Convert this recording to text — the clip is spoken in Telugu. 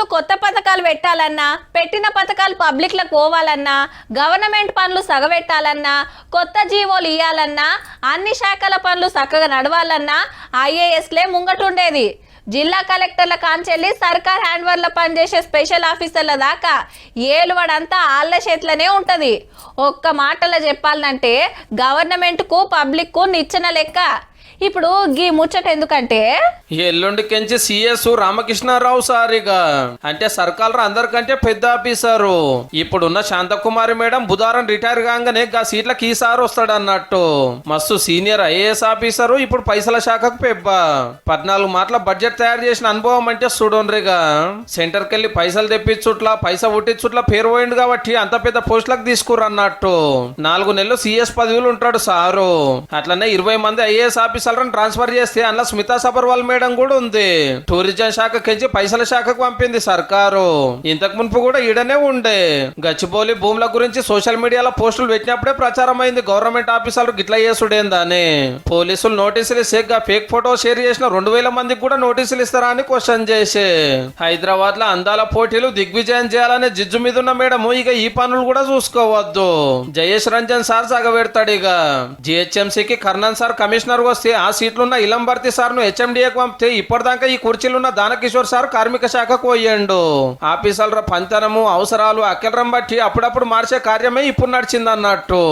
ప్రభుత్వాలు కొత్త పథకాలు పెట్టాలన్నా, పెట్టిన పథకాలు పబ్లిక్లకు పోవాలన్నా, గవర్నమెంట్ పనులు సగబెట్టాలన్నా, కొత్త జీవోలు ఇవ్వాలన్నా, అన్ని శాఖల పనులు చక్కగా నడవాలన్నా ఐఏఎస్లే ముంగటుండేది. జిల్లా కలెక్టర్ల కాంచెల్లి సర్కార్ హ్యాండ్వర్ల పనిచేసే స్పెషల్ ఆఫీసర్ల దాకా ఏలువడంతా ఆళ్ళ చేతిలోనే ఉంటుంది. ఒక్క మాటలో చెప్పాలంటే గవర్నమెంట్కు పబ్లిక్కు నిచ్చెన లెక్క. ఇప్పుడు గీ ముచ్చట ఎందుకంటే ఎల్లుండికెంచి సిఎస్ రామకృష్ణారావు సారిగా అంటే సర్కార్ అందరికంటే పెద్ద ఆఫీసరు. ఇప్పుడున్న శాంతకుమారి మేడం బుధవారం రిటైర్ కాగానే గా సీట్లకి ఈసారి వస్తాడు అన్నట్టు. మస్తు సీనియర్ ఐఏఎస్ ఆఫీసరు. ఇప్పుడు పైసల శాఖకు పెబ్బ 14 మాటల బడ్జెట్ తయారు చేసిన అనుభవం అంటే చూడండిగా. సెంటర్కి వెళ్ళి పైసలు తెప్పించుట్లా పైసా ఉట్టించుట్లా పేరు పోయింది కాబట్టి అంత పెద్ద పోస్టులకు తీసుకురు అన్నట్టు. 4 నెలలు సిఎస్ పదవులు ఉంటాడు సారు. అట్లనే 20 మంది ఐఏఎస్ ఆఫీసర్లను ట్రాన్స్ఫర్ చేస్తే అందులో స్మితా సబర్వాల్ మేడం కూడా ఉంది. టూరిజం శాఖకి పైసల శాఖకు పంపింది సర్కారు. ఇంతకు మునుపు కూడా ఈడనే ఉండే. గచ్చిబౌలి భూముల గురించి సోషల్ మీడియాలో పోస్టులు పెట్టినప్పుడే ప్రచారం అయింది గవర్నమెంట్ ఆఫీసర్లు గిట్లా చేసుడేందని. పోలీసులు నోటీసులు ఇస్తే ఫేక్ ఫోటో షేర్ చేసిన 2000 మందికి కూడా నోటీసులు ఇస్తారా అని క్వశ్చన్ చేసి హైదరాబాద్ లో అందాల పోటీలు దిగ్విజయం చేయాలనే జిజ్జు మీద ఉన్న మేడం ఇక ఈ పనులు కూడా చూసుకోవద్దు. జయేష్ రంజన్ సార్ సగబెడతాడు. ఇక జిహెచ్ఎంసీకి కర్ణన్ సార్ కమిషనర్ వస్తే ఆ సీట్లున్న ఇలం భర్తీ సార్ ను హెచ్ఎండిఏకి పంపితే ఇప్పటిదాకా ఈ కుర్చీలున్న దానకిషోర్ సార్ కార్మిక శాఖకు పోయిండు. ఆఫీసర్ల పంతనము అవసరాలు అక్కలరం బట్టి అప్పుడప్పుడు మార్చే కార్యమే ఇప్పుడు నడిచిందన్నట్టు.